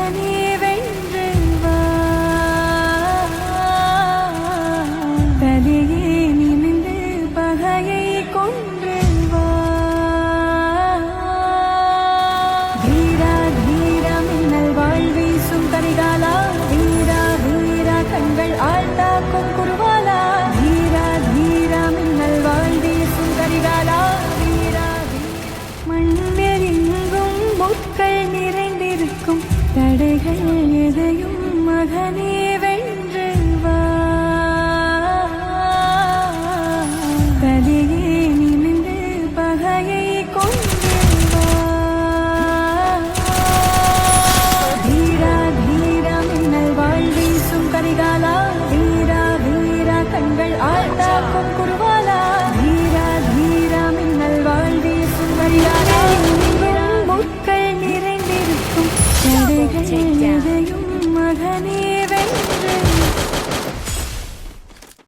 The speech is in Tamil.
மகனே வென்று வா தலையே நிமிந்து பகையை கொன்று வா வீரா வீரா மின்னல் வாழ் வீசும் கரிகாலா வீரா வீரா கண்கள் ஆழ்த்தாக்கும் குருவாலா வீரா வீரா மின்னல் வாழ் வீசும் கரிகாலா வீரா மண்ணில் எங்கும் முட்கள் நிறைந்திருக்கும் தடைகள் எதையும் மகனே வென்று வா தலையே நிமிந்து பகையை கொன்று வா வீரா வீரா மின்னல் வாழ் வீசும் கரிகாலா வீரா வீரா கண்கள் ஆழ்த்தாக்கும் குருவாலா வீரா வீரா மின்னல் வாழ் வீசும் கரிகாலா முட்கள் நிறைந்திருக்கும் தடைகள் எதையும் மகனே